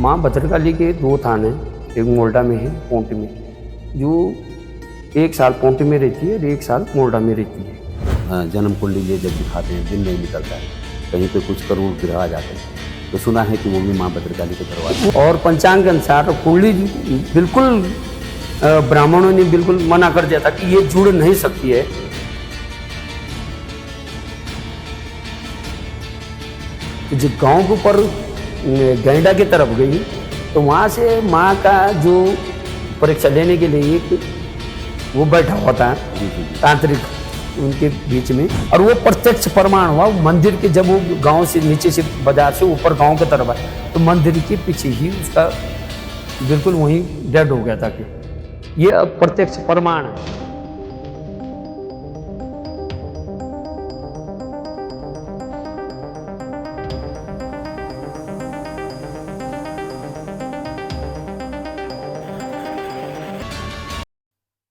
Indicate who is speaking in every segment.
Speaker 1: माँ भद्रकाली के दो थान हैं, एक मोल्डा में है, पोंटी में, जो एक साल पोंटी में रहती है और एक साल मोल्डा में रहती है।
Speaker 2: जन्म कुंडली ये जब दिखाते हैं दिन नहीं निकलता है, कहीं पे कुछ करोड़ ग्रह आ जाते हैं, तो सुना है कि वो भी माँ भद्रकाली के दरवाजे।
Speaker 1: और पंचांग के अनुसार कुंडली बिल्कुल ब्राह्मणों ने बिल्कुल मना कर दिया था कि ये जुड़ नहीं सकती है। तो जो गांव के ऊपर गैंडा की तरफ गई तो वहाँ से माँ का जो परीक्षा लेने के लिए एक वो बैठा हुआ था तांत्रिक उनके बीच में, और वो प्रत्यक्ष प्रमाण हुआ मंदिर के। जब वो गांव से नीचे से बाजार से ऊपर गांव की तरफ आया तो मंदिर के पीछे ही उसका बिल्कुल वहीं डेड हो गया था कि ये प्रत्यक्ष प्रमाण है।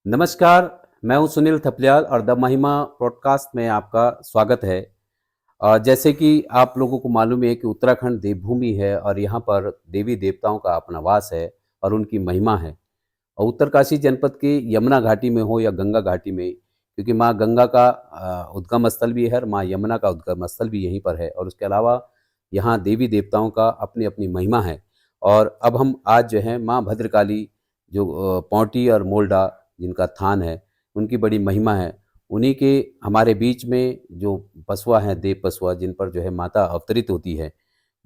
Speaker 2: नमस्कार, मैं हूं सुनील थपलियाल और द महिमा पॉडकास्ट में आपका स्वागत है। जैसे कि आप लोगों को मालूम है कि उत्तराखंड देवभूमि है और यहाँ पर देवी देवताओं का अपना वास है और उनकी महिमा है। और उत्तरकाशी जनपद की यमुना घाटी में हो या गंगा घाटी में, क्योंकि माँ गंगा का उद्गम स्थल भी है और माँ यमुना का उद्गम स्थल भी यहीं पर है, और उसके अलावा यहाँ देवी देवताओं का अपनी अपनी महिमा है। और अब हम आज जो है माँ भद्रकाली जो पौंटी और मोल्डा जिनका थान है, उनकी बड़ी महिमा है। उन्हीं के हमारे बीच में जो पशुआ हैं, देव पशुआ, जिन पर जो है माता अवतरित होती है,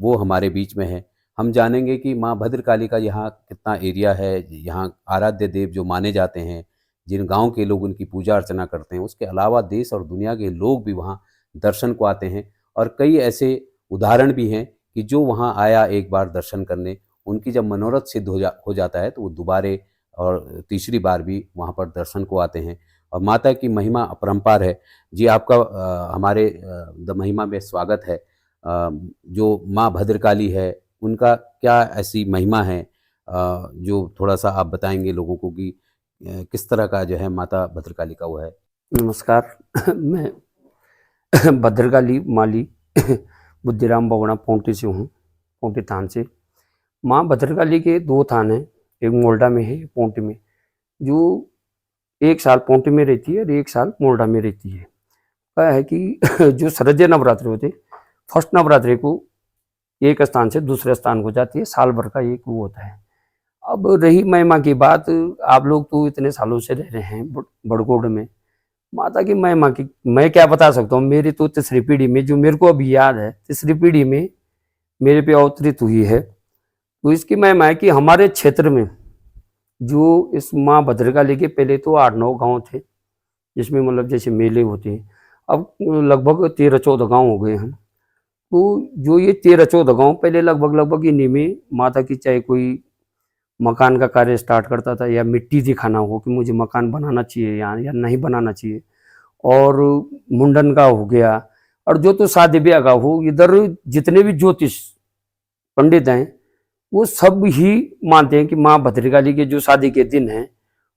Speaker 2: वो हमारे बीच में है। हम जानेंगे कि माँ भद्रकाली का यहाँ कितना एरिया है, यहाँ आराध्य देव जो माने जाते हैं, जिन गांव के लोग उनकी पूजा अर्चना करते हैं। उसके अलावा देश और दुनिया के लोग भी वहाँ दर्शन को आते हैं, और कई ऐसे उदाहरण भी हैं कि जो वहाँ आया एक बार दर्शन करने, उनकी जब मनोरथ सिद्ध हो जाता है तो वो दोबारे और तीसरी बार भी वहाँ पर दर्शन को आते हैं। और माता की महिमा अपरंपार है। जी, आपका हमारे द महिमा में स्वागत है। जो माँ भद्रकाली है, उनका क्या ऐसी महिमा है जो थोड़ा सा आप बताएंगे लोगों को कि किस तरह का जो है माता भद्रकाली का वो है।
Speaker 1: नमस्कार, मैं भद्रकाली माली बुद्धिराम बगुणा पोंटी से हूँ, पोंटी थान से। माँ भद्रकाली के दो थान हैं, एक मोल्डा में है, पोंटी में, जो एक साल पोंटी में रहती है और एक साल मोल्डा में रहती है। क्या है कि जो शारदीय नवरात्रि होते, फर्स्ट नवरात्रि को एक स्थान से दूसरे स्थान को जाती है, साल भर का एक वो होता है। अब रही महिमा की बात, आप लोग तो इतने सालों से रह रहे हैं बड़कोट में, माता की महिमा की मैं क्या बता सकता हूँ। मेरी तो तीसरी पीढ़ी में, जो मेरे को अभी याद है, तीसरी पीढ़ी में मेरे पे अवतरित हुई है। तो इसकी महिमा है कि हमारे क्षेत्र में जो इस माँ भद्रकाली के पहले तो 8-9 गांव थे, जिसमें मतलब जैसे मेले होते हैं। अब लगभग 13-14 गांव हो गए हैं। तो जो ये 13-14 गांव पहले लगभग इन्हीं में माता की, चाहे कोई मकान का कार्य स्टार्ट करता था या मिट्टी दिखाना हो कि मुझे मकान बनाना चाहिए यहाँ या नहीं बनाना चाहिए, और मुंडन का हो गया, और जो तो शादी ब्याह का हो, इधर जितने भी ज्योतिष पंडित हैं वो सब ही मानते हैं कि माँ भद्रकाली के जो शादी के दिन हैं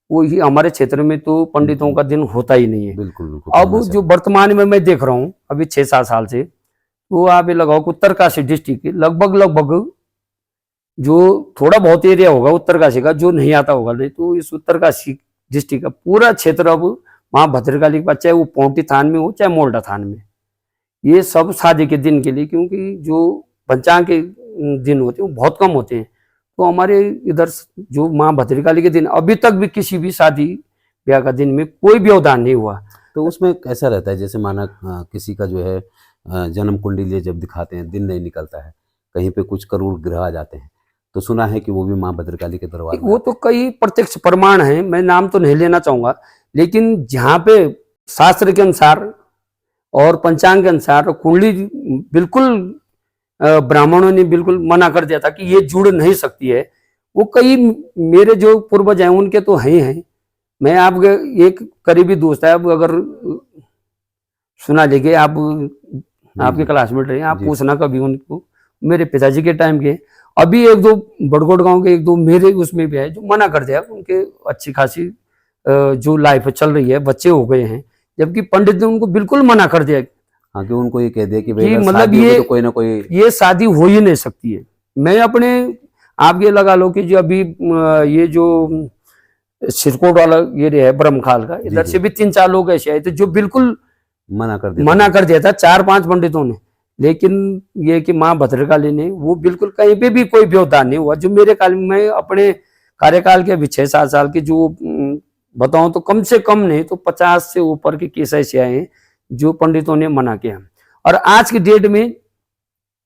Speaker 1: वो ही। हमारे क्षेत्र में तो पंडितों का दिन होता ही नहीं है।
Speaker 2: बिल्कुल।
Speaker 1: अब जो वर्तमान में मैं देख रहा हूँ अभी 6-7 साल से, तो आप ये लगाओ कि उत्तरकाशी डिस्ट्रिक्ट के लगभग जो थोड़ा बहुत एरिया होगा उत्तरकाशी का जो नहीं आता होगा, नहीं तो इस उत्तरकाशी डिस्ट्रिक्ट का पूरा क्षेत्र अब माँ भद्रकाली के पास, चाहे वो पोंटी थान में हो चाहे मोल्डा थान में, ये सब शादी के दिन के लिए, क्योंकि जो पंचांग के दिन होते हैं वो बहुत कम होते हैं। तो हमारे इधर जो माँ भद्रकाली के दिन अभी तक भी किसी भी शादी ब्याह का दिन में कोई भी व्यवधान नहीं हुआ।
Speaker 2: तो उसमें कैसा रहता है, जैसे माना किसी का जो है जन्म कुंडली जब दिखाते हैं दिन नहीं निकलता है, कहीं पे कुछ करोड़ ग्रह आ जाते हैं, तो सुना है कि वो भी माँ भद्रकाली के दरबार में।
Speaker 1: वो तो कई प्रत्यक्ष प्रमाण हैं, मैं नाम तो नहीं लेना चाहूंगा, लेकिन जहाँ पे शास्त्र के अनुसार और पंचांग के अनुसार कुंडली बिल्कुल ब्राह्मणों ने बिल्कुल मना कर दिया था कि ये जुड़ नहीं सकती है। वो कई मेरे जो पूर्वज हैं उनके तो हैं। मैं आपके एक करीबी दोस्त है, अब अगर सुना लेंगे आप, आपके क्लासमेट रहे, आप पूछना कभी उनको, मेरे पिताजी के टाइम के। अभी 1-2 बड़कोट गांव के 1-2 मेरे उसमें भी है जो मना कर दिया, उनके अच्छी खासी जो लाइफ चल रही है, बच्चे हो गए हैं, जबकि पंडित ने उनको बिल्कुल मना कर दिया।
Speaker 2: हाँ, कि उनको ये कह दिया कि
Speaker 1: मतलब ये
Speaker 2: तो कोई ना कोई
Speaker 1: ये शादी हो ही नहीं सकती है। मैं अपने आप ये लगा लो कि जो अभी ये जो सिरकोट वाला ये है ब्रह्मखाल का, इधर
Speaker 2: जी।
Speaker 1: से भी 3-4 लोग ऐसे आए थे जो बिल्कुल
Speaker 2: मना कर दिया था।
Speaker 1: 4-5 पंडितों ने। लेकिन ये कि माँ भद्रकाली ने वो बिल्कुल कहीं पे भी कोई व्यवधान नहीं हुआ। जो मेरे काल में अपने कार्यकाल के अभी 6-7 साल की जो बताऊं तो कम से कम नहीं तो 50 से ऊपर के केस ऐसे आए हैं जो पंडितों ने मना किया। और आज की डेट में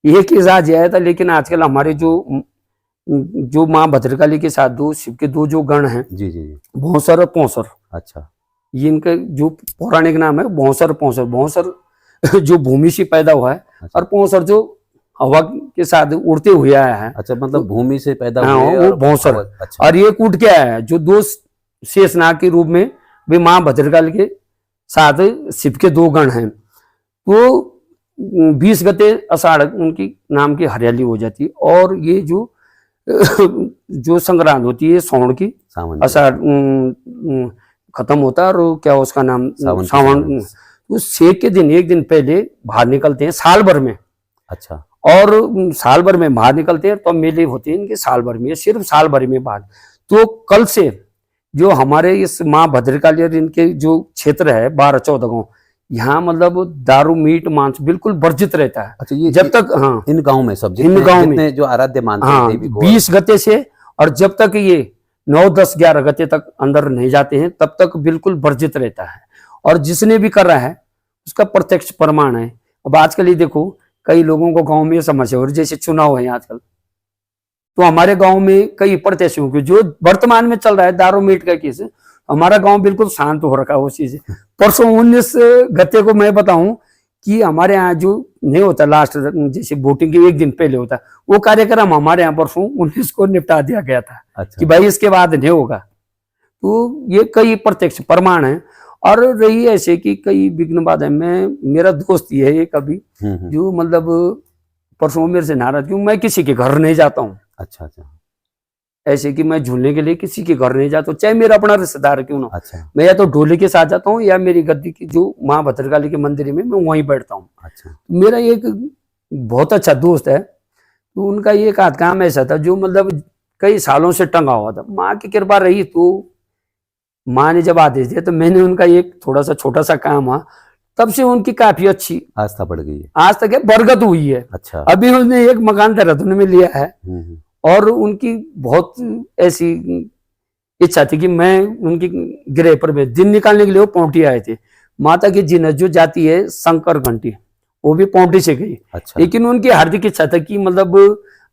Speaker 1: ये केस आज आया था, लेकिन आजकल हमारे जो माँ भद्रकाली के साथ दो शिव के दो जो गण हैं,
Speaker 2: जी जी जी।
Speaker 1: भौसर और पौसर,
Speaker 2: अच्छा।
Speaker 1: ये इनका जो पौराणिक नाम है भौसर पौसर। भौसर जो भूमि से पैदा हुआ है और पौसर जो हवा के साथ उड़ते हुए आया है।
Speaker 2: अच्छा, मतलब भूमि से पैदा
Speaker 1: हाँ,
Speaker 2: हुए
Speaker 1: वो
Speaker 2: और
Speaker 1: भौसर।
Speaker 2: अच्छा।
Speaker 1: और ये कूट क्या है जो दो शेषनाग के रूप में वे माँ भद्रकाली के साथ शिव के दो गण हैं। तो 20 गते आषाढ़ उनकी नाम की हरियाली हो जाती है। और ये जो संक्रांत होती है सावन की,
Speaker 2: सावन
Speaker 1: आषाढ़ खत्म होता है और क्या उसका नाम सावन। तो सेक के दिन एक दिन पहले बाहर निकलते हैं साल भर में।
Speaker 2: अच्छा।
Speaker 1: और साल भर में बाहर निकलते हैं तो मेले होते हैं इनके साल भर में, सिर्फ साल भर में बाहर। तो कल से जो हमारे इस माँ भद्रकाली और इनके जो क्षेत्र है 12-14 गाँव, यहाँ मतलब दारू मीट मांस बिल्कुल वर्जित रहता है।
Speaker 2: अच्छा, ये
Speaker 1: जब तक हाँ
Speaker 2: इन गांव में सब
Speaker 1: इन गांव में
Speaker 2: जितने जो आराध्य मानते हैं
Speaker 1: हाँ
Speaker 2: देवी को,
Speaker 1: 20 गते से, और जब तक ये 9, 10, 11 गते तक अंदर नहीं जाते हैं तब तक बिल्कुल वर्जित रहता है। और जिसने भी कर रहा है उसका प्रत्यक्ष प्रमाण है। अब आजकल ये देखो कई लोगों को गांव में ये समस्या हो रही, जैसे चुनाव है आजकल, तो हमारे गांव में कई प्रत्याशियों के जो वर्तमान में चल रहा है दारू मीट का केस, हमारा गांव बिल्कुल शांत हो रखा है उस चीज से। परसों 19 गते को मैं बताऊं कि हमारे यहाँ जो नहीं होता लास्ट जैसे वोटिंग के एक दिन पहले होता, वो कार्यक्रम हमारे यहाँ परसों 19 को निपटा दिया गया था।
Speaker 2: अच्छा।
Speaker 1: कि भाई इसके बाद नहीं होगा। तो ये कई प्रत्यक्ष प्रमाण है। और रही ऐसे कि कई विघ्न बाधा में मेरा दोस्त ये है एक अभी जो मतलब परसों मेरे से नाराज क्यों, मैं किसी के घर नहीं जाता हूँ।
Speaker 2: अच्छा अच्छा।
Speaker 1: ऐसे कि मैं झूलने के लिए किसी के घर नहीं जाता हूँ, चाहे मेरा अपना रिश्तेदार क्यों ना।
Speaker 2: अच्छा।
Speaker 1: मैं या तो ढोले के साथ जाता हूँ या मेरी गद्दी की जो माँ भद्रकाली के मंदिर में मैं वहीं बैठता हूँ।
Speaker 2: अच्छा।
Speaker 1: मेरा एक बहुत अच्छा दोस्त है, तो उनका ये एक काम ऐसा था जो मतलब कई सालों से टंगा हुआ था। माँ की कृपा रही तो माँ ने जब आदेश दिया तो मैंने उनका एक थोड़ा सा छोटा सा काम हुआ, तब से उनकी काफी अच्छी
Speaker 2: आस्था बढ़ गई है,
Speaker 1: आज तक बरकत हुई है।
Speaker 2: अच्छा।
Speaker 1: अभी उन्होंने एक मकान देहरादून में लिया है और उनकी बहुत ऐसी इच्छा थी कि मैं उनकी गृह प्रवेश दिन निकालने के लिए वो पौंटी आए थे। माता की जिन्नत जो जाती है शंकर घंटी, वो भी पौंटी से गई।
Speaker 2: अच्छा।
Speaker 1: लेकिन उनकी हार्दिक इच्छा था कि मतलब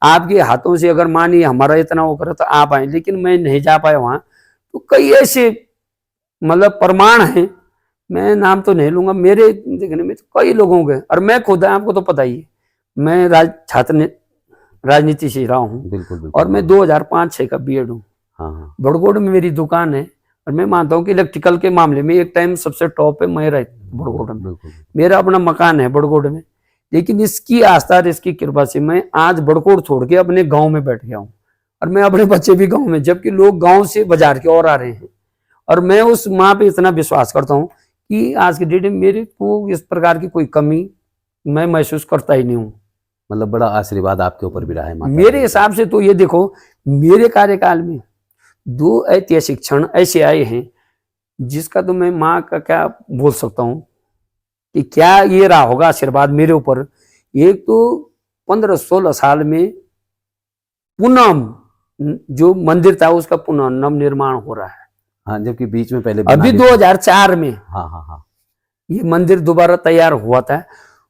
Speaker 1: आपके हाथों से अगर मानिए हमारा इतना वो करे तो आप आए, लेकिन मैं नहीं जा पाया वहां। तो कई ऐसे मतलब प्रमाण हैं, मैं नाम तो नहीं लूंगा, मेरे देखने में तो कई लोगों के। और मैं खुद आपको तो पता ही है, मैं छात्र राजनीति से रहा हूँ।
Speaker 2: बिल्कुल बिल्कुल।
Speaker 1: और मैं 2005-6 का बीएड हूँ।
Speaker 2: हाँ।
Speaker 1: बड़गोड़ में मेरी दुकान है और मैं मानता हूँ कि इलेक्ट्रिकल के मामले में एक टाइम सबसे टॉप पे मैं रहा बड़गोड़ में। मेरा अपना मकान है बड़गोड़ में, लेकिन इसकी आस्था और इसकी कृपा से मैं आज बड़गोड़ छोड़ के अपने गाँव में बैठ गया हूँ। और मैं अपने बच्चे भी गाँव में, जबकि लोग गाँव से बाजार के और आ रहे हैं। और मैं उस माँ पे इतना विश्वास करता हूँ कि आज की डेट में मेरे को इस प्रकार की कोई कमी मैं महसूस करता ही नहीं हूँ।
Speaker 2: मतलब बड़ा आशीर्वाद आपके ऊपर भी रहा है माता।
Speaker 1: मेरे हिसाब से तो ये देखो, मेरे कार्यकाल में 2 ऐतिहासिक क्षण ऐसे आए हैं जिसका तो मैं माँ का क्या बोल सकता हूँ कि क्या ये रहा होगा आशीर्वाद मेरे ऊपर। एक तो 15-16 साल में पुनः जो मंदिर था उसका पुनः नव निर्माण हो रहा है।
Speaker 2: हाँ, जबकि बीच में पहले
Speaker 1: अभी 2004 में
Speaker 2: हाँ
Speaker 1: ये मंदिर दोबारा तैयार हुआ था।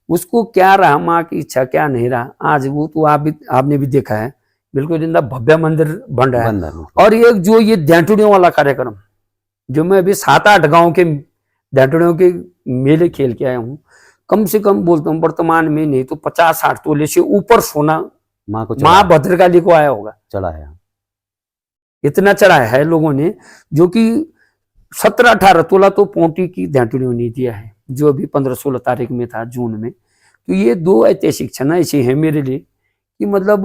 Speaker 1: उसको क्या रहा माँ की इच्छा, क्या नहीं रहा, आज वो तो आपने भी देखा है, बिल्कुल जिंदा भव्य मंदिर बन रहा है। और एक जो ये ध्यानटुड़ियों वाला कार्यक्रम जो मैं अभी 7-8 गांव के ध्यानटुड़ियों के मेले खेल के आया हूँ, कम से कम बोलता हूँ वर्तमान में नहीं तो 50-60 तोले से ऊपर सोना माँ भद्रकाली को आया होगा,
Speaker 2: चढ़ा है।
Speaker 1: इतना चढ़ाया है लोगों ने, जो कि 17-18 तोला तो पौंटी की ध्यानटुड़ियों ने दिया है, जो अभी 15-16 तारीख में था जून में। तो ये 2 ऐतिहासिक क्षण ऐसे हैं मेरे लिए कि मतलब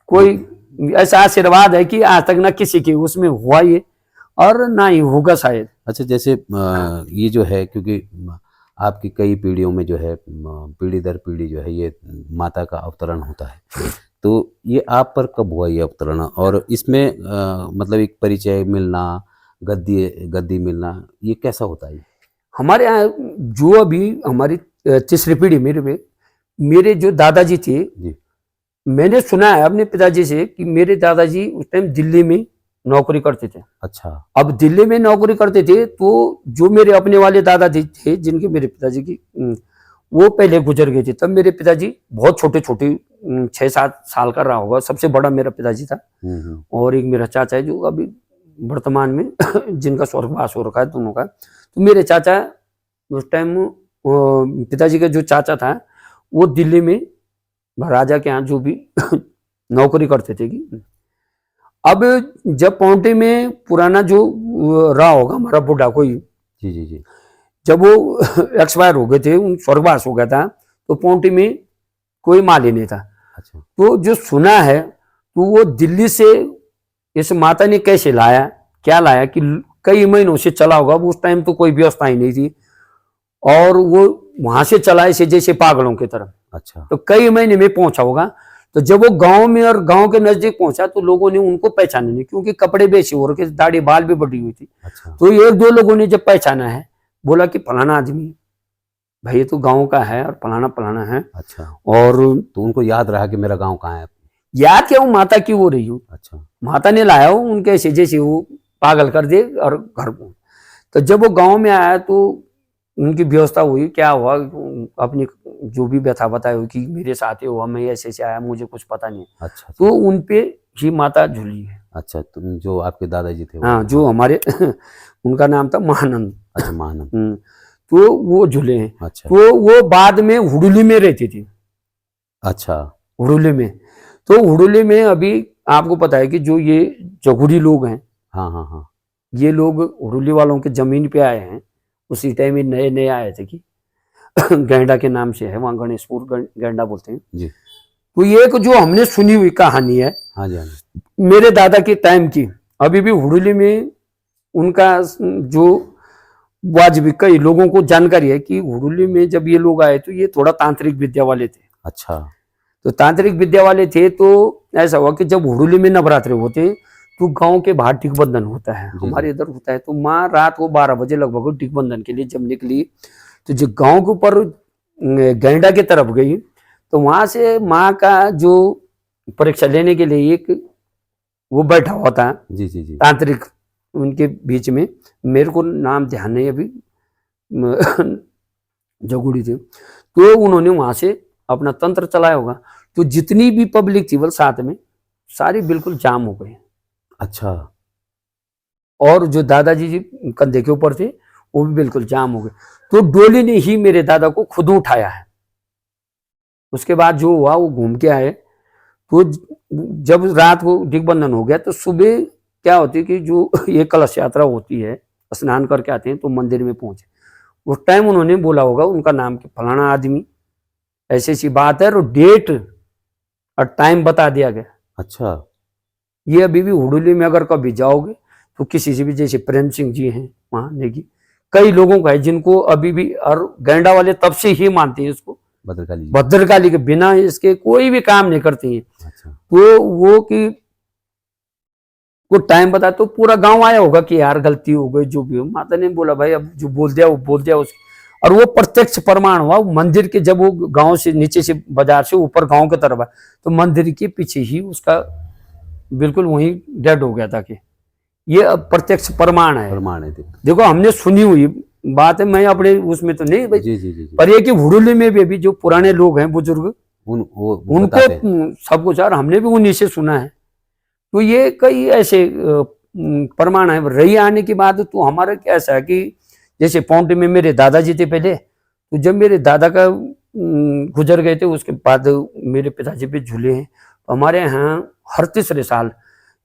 Speaker 1: कोई ऐसा आशीर्वाद है कि आज तक ना किसी के उसमें हुआ ये और ना ही होगा शायद।
Speaker 2: अच्छा, जैसे ये जो है, क्योंकि आपकी कई पीढ़ियों में जो है पीढ़ी दर पीढ़ी जो है ये माता का अवतरण होता है, तो ये आप पर कब हुआ ये अवतरण, और इसमें मतलब एक परिचय मिलना, गद्दी मिलना, ये कैसा होता है?
Speaker 1: हमारे यहाँ जो अभी हमारी तीसरी पीढ़ी मेरे जो दादाजी थे,
Speaker 2: जी।
Speaker 1: मैंने सुना है अपने पिताजी से कि मेरे दादाजी उस टाइम दिल्ली में नौकरी करते थे।
Speaker 2: अच्छा।
Speaker 1: अब दिल्ली में नौकरी करते थे तो जो मेरे अपने वाले दादाजी थे जिनके मेरे पिताजी की वो पहले गुजर गए थे। तब मेरे पिताजी बहुत छोटे 6-7 साल का रहा होगा। सबसे बड़ा मेरा पिताजी था और एक मेरा चाचा है जो अभी वर्तमान में जिनका स्वर्गवास हो रखा है दोनों का। तो मेरे चाचा उस टाइम पिताजी का जो चाचा था वो दिल्ली में राजा के यहाँ जो भी नौकरी करते थे कि अब जब पौंटे में पुराना जो रहा होगा हमारा बुढ़ा कोई,
Speaker 2: जी जी जी,
Speaker 1: जब वो एक्सपायर हो गए थे, उन स्वर्गवास हो गया था, तो पौंटी में कोई माल ही नहीं था।
Speaker 2: अच्छा।
Speaker 1: तो जो सुना है तो वो दिल्ली से इस माता ने कैसे लाया, क्या लाया कि कई महीनों से चला होगा। उस टाइम तो कोई व्यवस्था ही नहीं थी और वो वहां से चला ऐसे जैसे पागलों की तरफ।
Speaker 2: अच्छा।
Speaker 1: तो कई महीने में पहुंचा होगा। तो जब वो गांव में और गांव के नजदीक पहुंचा तो लोगों ने उनको पहचाना नहीं, क्योंकि कपड़े बेचे हो रखे, दाढ़ी बाल भी बढ़ी हुई थी।
Speaker 2: अच्छा।
Speaker 1: तो एक दो लोगों ने जब पहचाना है, बोला कि फलाना आदमी भाई ये तो गांव का है और फलाना है।
Speaker 2: अच्छा।
Speaker 1: और
Speaker 2: तो उनको याद रहा कि मेरा गांव कहाँ है?
Speaker 1: याद क्या, वो माता की वो रही हूँ।
Speaker 2: अच्छा।
Speaker 1: माता ने लाया हो उनके ऐसे जैसे वो पागल कर दे और घर को। तो जब वो गांव में आया तो उनकी व्यवस्था हुई, क्या हुआ अपनी जो भी व्यथा बताई कि मेरे साथ हुआ, मैं ऐसे आया, मुझे कुछ पता नहीं।
Speaker 2: अच्छा।
Speaker 1: तो उन पे ही माता झूली है।
Speaker 2: अच्छा, तुम जो आपके दादाजी थे?
Speaker 1: हाँ, जो हमारे उनका नाम था महानंद।
Speaker 2: अच्छा, महानंद।
Speaker 1: तो वो झूले हैं।
Speaker 2: अच्छा।
Speaker 1: तो वो बाद में हुडुली में रहती थी।
Speaker 2: अच्छा।
Speaker 1: हुडुली में, तो हुडुली में अभी आपको पता है कि जो ये जगुड़ी लोग हैं,
Speaker 2: हाँ हाँ हाँ,
Speaker 1: ये लोग हुडुली वालों के जमीन पे आए हैं। उसी टाइम में नए आए थे कि गैंडा के नाम से है, वहाँ गणेशपुर गैंडा बोलते हैं
Speaker 2: जी।
Speaker 1: तो ये एक जो हमने सुनी हुई कहानी है,
Speaker 2: हाँ जी, हाँ जी,
Speaker 1: मेरे दादा के टाइम की, अभी भी हुडुली में उनका जो वाजिब कई लोगों को जानकारी है कि हुडुली में जब ये लोग आए तो ये थोड़ा तांत्रिक विद्या वाले थे।
Speaker 2: अच्छा।
Speaker 1: तो तांत्रिक विद्या वाले थे तो ऐसा हुआ कि जब हुडुली में नवरात्रे होते तो गांव के बाहर टिकबंधन होता है, हमारे इधर होता है। तो माँ रात को 12 बजे लगभग टिकबंधन के लिए जब निकली तो जो गांव के ऊपर गैंडा की तरफ गई तो वहां से माँ का जो परीक्षा लेने के लिए एक वो बैठा हुआ था।
Speaker 2: जी जी जी,
Speaker 1: तांत्रिक उनके बीच में, मेरे को नाम ध्यान नहीं अभी, जगुड़ी थे। तो उन्होंने वहां से अपना तंत्र चलाया होगा। तो जितनी भी पब्लिक थी वो साथ में सारी बिल्कुल जाम हो गई।
Speaker 2: अच्छा।
Speaker 1: और जो दादाजी जी कंधे के ऊपर थे वो भी बिल्कुल जाम हो गए। तो डोली ने ही मेरे दादा को खुद उठाया है। उसके बाद जो हुआ वो घूम के आए। तो जब रात को दिग्बंधन हो गया तो सुबह क्या होती है कि जो ये कलश यात्रा होती है, स्नान करके आते हैं तो मंदिर में पहुंचे। उस टाइम उन्होंने बोला होगा उनका नाम कि फलाना आदमी, ऐसी ऐसी बात है, और डेट और टाइम बता दिया गया।
Speaker 2: अच्छा।
Speaker 1: ये अभी भी हुडुली में अगर कभी जाओगे तो किसी से भी, जैसे प्रेम सिंह जी हैं वहां नेगी, कई लोगों का है जिनको अभी भी, और गैंडा वाले तब से ही मानते हैं इसको, भद्रकाली के बिना इसके कोई भी काम नहीं करती हैं।
Speaker 2: अच्छा।
Speaker 1: तो वो कि वो टाइम बता तो पूरा गांव आया होगा कि यार गलती हो गई, जो भी हो। माता ने बोला भाई अब जो बोल दिया वो बोल दिया उसके, और वो प्रत्यक्ष प्रमाण हुआ। मंदिर के जब वो गांव से नीचे से बाजार से ऊपर गांव की तरफ आया तो मंदिर के पीछे ही उसका बिल्कुल वहीं डेड हो गया था। कि ये प्रत्यक्ष प्रमाण है। देखो हमने सुनी हुई बात है, मैं अपने उसमें तो नहीं भाई।
Speaker 2: जी जी जी,
Speaker 1: पर ये कि हुडुली में भी जो पुराने लोग हैं बुजुर्ग उनको सब कुछ, और हमने भी उन्हीं से सुना है। तो ये कई ऐसे प्रमाण है। रही आने की बात तो हमारा कैसा है कि जैसे पौंटे में मेरे दादाजी थे पहले, तो जब मेरे दादा का गुजर गए थे उसके बाद मेरे पिताजी पे झूले हैं। तो हमारे यहाँ हर तीसरे साल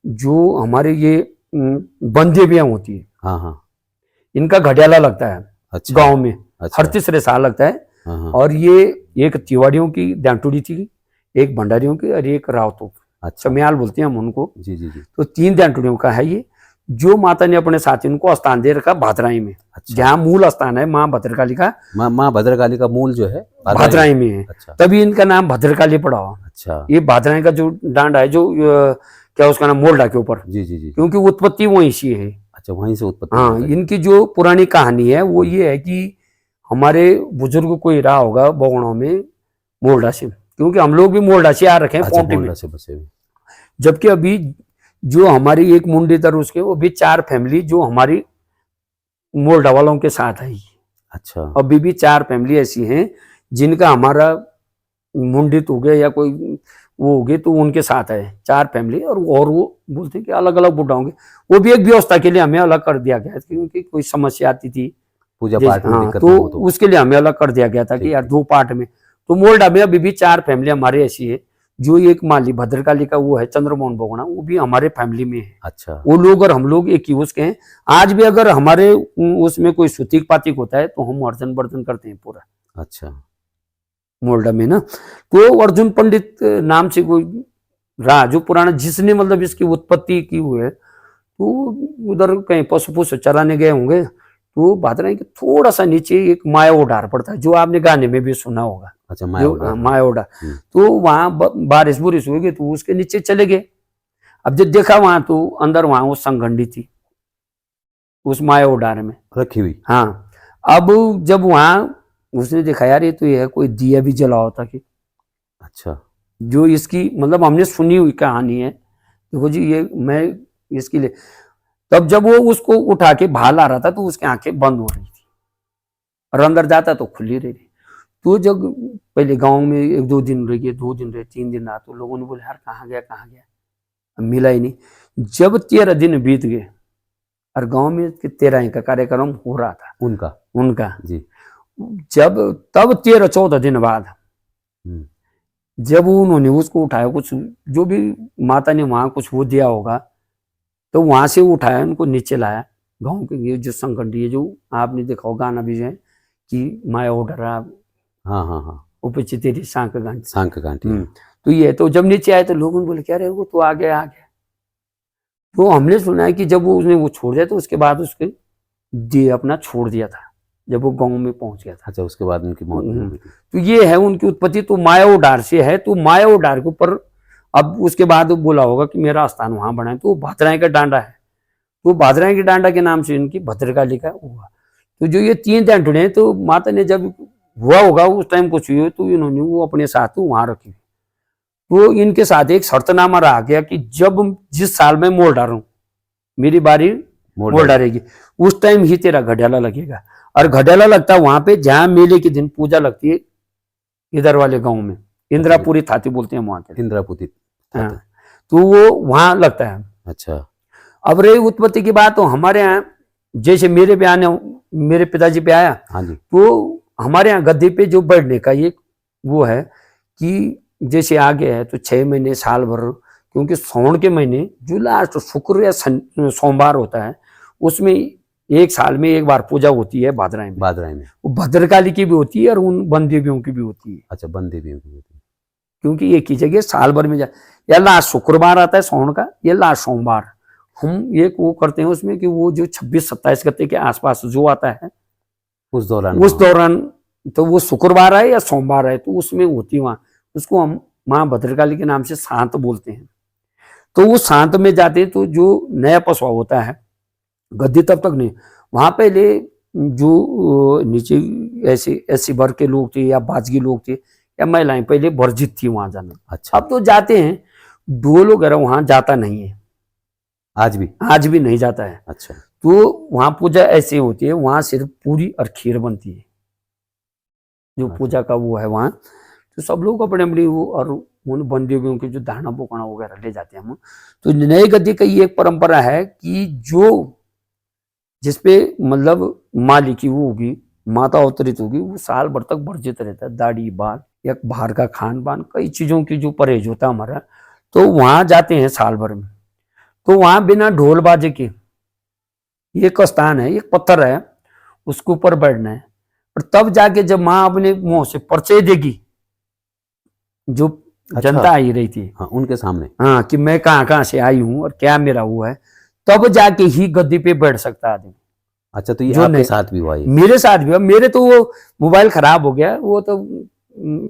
Speaker 1: जो हमारे ये बंदे ब्याह होती है,
Speaker 2: हाँ हाँ,
Speaker 1: इनका घटियाला लगता है। अच्छा। गांव में। अच्छा। हर तीसरे साल लगता है। हाँ। और ये एक तिवाड़ियों की डांटुड़ी थी, एक भंडारियों की और एक रावतों की। अच्छा। चमियाल बोलते हैं हम उनको। जी जी जी। तो 3 डांटुड़ियों का है ये, जो माता ने अपने साथी उनको स्थान दे रखा भादराई में। अच्छा। जहाँ मूल स्थान है माँ भद्रकाली का।
Speaker 2: माँ भद्रकाली का मूल जो है
Speaker 1: भादराई में है। अच्छा। तभी इनका नाम भद्रकाली पड़ा हुआ।
Speaker 2: अच्छा
Speaker 1: ये भादराई का जो डांडा है, जो क्या उसका नाम, मोल्डा के ऊपर,
Speaker 2: जी जी जी।
Speaker 1: क्योंकि उत्पत्ति वहीं से है।
Speaker 2: अच्छा, वहीं से उत्पत्ति
Speaker 1: हाँ,
Speaker 2: होता है।
Speaker 1: इनकी जो पुरानी कहानी है वो ये है कि हमारे बुजुर्ग कोई रहा होगा बगुणों में मोल्डा से, क्योंकि हम लोग भी मोल्डा से आ रखे हैं
Speaker 2: अच्छा,
Speaker 1: पौंटी में।
Speaker 2: मोल्डा से बसे हुए।
Speaker 1: जबकि अभी जो हमारी एक मुंडी तर उसके, वो भी 4 फैमिली जो हमारी मोल्डा वालों के साथ है।
Speaker 2: अच्छा
Speaker 1: अभी भी 4 फैमिली ऐसी हैं जिनका हमारा मुंडित हो गया या कोई वो हो गए तो उनके साथ है 4 फैमिली, और वो बोलते हैं कि अलग अलग बुड्ढा होंगे। वो भी एक व्यवस्था के लिए हमें अलग कर दिया गया था, क्योंकि कोई समस्या आती थी
Speaker 2: पूजा
Speaker 1: जैसे,
Speaker 2: पाठ में
Speaker 1: हाँ,
Speaker 2: दिक्कत ना हो
Speaker 1: तो
Speaker 2: तो।
Speaker 1: उसके लिए हमें अलग कर दिया गया था
Speaker 2: ठीक
Speaker 1: कि यार
Speaker 2: है।
Speaker 1: 2 पार्ट में। तो मोल्डा में अभी भी 4 फैमिली हमारे ऐसी है। जो एक माली भद्रकाली का वो है चंद्रमोहन बगुणा, वो भी हमारे फैमिली में है।
Speaker 2: अच्छा
Speaker 1: वो लोग और हम लोग एक ही उसके हैं। आज भी अगर हमारे उसमें कोई सुतिक पातिक होता है तो हम अर्जन बर्तन करते हैं पूरा
Speaker 2: अच्छा
Speaker 1: मोल्डा में ना। तो अर्जुन पंडित नाम से कोई रहा जो पुराना, जिसने मतलब इसकी उत्पत्ति की हुई है। तो उधर कहीं पशु पशु चराने गए होंगे, तो भादराई के थोड़ा सा नीचे एक मायाओडार पड़ता है, जो आपने गाने में भी सुना होगा।
Speaker 2: अच्छा,
Speaker 1: जो
Speaker 2: मायाओडार।
Speaker 1: मायाओडार,
Speaker 2: हम्म।
Speaker 1: तो वहां बारिश बुरिश हो गई तो उसके नीचे चले गए। अब जब देखा वहां, तो अंदर वहां वो संगंडी थी उस मायाओडार में
Speaker 2: रखी हुई।
Speaker 1: हाँ। अब जब वहां उसने देखा यार ये तो ये है, कोई दिया भी जला होता कि,
Speaker 2: अच्छा
Speaker 1: जो इसकी मतलब हमने सुनी हुई कहानी है, देखो जी ये मैं इसके लिए। तब जब वो उसको उठा के बाहर ला रहा था तो उसकी आंखें बंद हो रही थी और अंदर जाता तो खुली रही थी। तो जब पहले गांव में 1-2 दिन रह गए, 2 दिन रहे, 3 दिन रहा, तो लोगों ने बोले यार कहाँ गया कहाँ गया, मिला ही नहीं। जब 13 दिन बीत गए और गांव में 13 का कार्यक्रम हो रहा था उनका
Speaker 2: जी।
Speaker 1: जब तब 13-14 दिन बाद जब उन्होंने उसको उठाया, कुछ जो भी माता ने वहां कुछ वो दिया होगा, तो वहां से उठाया, उनको नीचे लाया। गांव के ये जो संगठन है, जो आपने देखा होगा गाना भी है कि माया उडरा
Speaker 2: हाँ हाँ हाँ,
Speaker 1: उपची तेरी सांक गांठी।
Speaker 2: सांक गांठी।
Speaker 1: तो ये तो जब नीचे आए तो लोगों ने बोले क्या रहे वो तो आ गया। तो हमने सुना है कि जब वो उसने वो छोड़ दिया तो उसके बाद उसके दिए अपना छोड़ दिया था जब वो गांव में पहुंच गया था।
Speaker 2: अच्छा, उसके बाद उनकी मौत हो गई थी।
Speaker 1: तो ये है उनकी उत्पत्ति। तो मायाओडार से है, तो मायाओडार के ऊपर अब उसके बाद बोला होगा कि मेरा स्थान वहां बना है, तो भादराई का डांडा है। तो भादराई के डांडा के नाम से इनकी भद्रकाली का हुआ। तो जो ये 3 डांडे हैं, तो माता ने जब हुआ होगा उस टाइम कुछ हुई तो इन्होंने वो अपने साथ वहां रखी। तो इनके साथ एक शर्तनामा रहा गया कि जब जिस साल में मोल डालूं मेरी बारी मोल डालेगी, उस टाइम ही तेरा घड़ियाला लगेगा। और घड़ियाला लगता है वहां पे जहां मेले के दिन पूजा लगती है, इधर वाले गांव में इंद्रापुरी थाती बोलते हैं वहां के।
Speaker 2: इंद्रापुरी।
Speaker 1: हाँ, तो वो वहां लगता है।
Speaker 2: अच्छा,
Speaker 1: अब रही उत्पत्ति की बात, तो हमारे यहाँ जैसे मेरे पे आने, मेरे पिताजी पे आया,
Speaker 2: हाँ जी,
Speaker 1: तो हमारे यहाँ गद्दे पे जो बैठने का ये वो है कि जैसे आगे है तो 6 महीने साल भर, क्योंकि सावन के महीने जो लास्ट शुक्र या सोमवार होता है उसमें एक साल में एक बार पूजा होती है भादराई में। वो भद्रकाली की भी होती है और उन वन देवियों की भी होती है।
Speaker 2: अच्छा, वन देवियों की होती है,
Speaker 1: क्योंकि एक ही जगह साल भर में या लास्ट शुक्रवार आता है सावन का, या लास्ट सोमवार। हम एक वो करते हैं उसमें कि वो जो 26-27 गते के आसपास जो आता है
Speaker 2: उस दौरान
Speaker 1: तो वो शुक्रवार है या सोमवार है, तो उसमें होती वहां, उसको हम माँ भद्रकाली के नाम से शांत बोलते हैं। तो वो शांत में जाते हैं, तो जो नया पशुआ होता है गद्दी तब तक नहीं, वहां पहले जो नीचे ऐसे वर्ग के लोग थे या बाजगी लोग थे या महिलाएं पहले वर्जित थी वहां जाना।
Speaker 2: अच्छा,
Speaker 1: अब तो जाते हैं, ढोल वगैरह वहां जाता नहीं है, आज भी नहीं जाता है।
Speaker 2: अच्छा,
Speaker 1: तो वहां पूजा ऐसे होती है, वहां सिर्फ पूरी और खीर बनती है जो पूजा का वो है वहां। तो सब लोग अपने अपनी वो और उन बंदियों के जो दाना बोकना वगैरह ले जाते हैं हम। तो नई गद्दी का ये एक परंपरा है कि जो जिसपे मतलब माली की वो होगी, माता अवतरित होगी, वो साल भर तक वर्जित रहता है, दाढ़ी बाल या बाहर का खान पान कई चीजों की जो परहेज होता है हमारा। तो वहां जाते हैं साल भर में, तो वहां बिना ढोल बाजे के एक स्थान है, एक पत्थर है, उसके ऊपर बैठना है। और तब जाके जब माँ अपने मुंह से परिचय देगी, जो जनता आई रही थी,
Speaker 2: हाँ, उनके सामने,
Speaker 1: हाँ, कि मैं कहाँ से आई हूँ और क्या मेरा हुआ है, तब जाके ही गद्दी पे बैठ सकता आदमी।
Speaker 2: अच्छा, तो ये आपके साथ भी हुआ?
Speaker 1: मेरे साथ भी हुआ। मेरे तो वो मोबाइल खराब हो गया, वो तो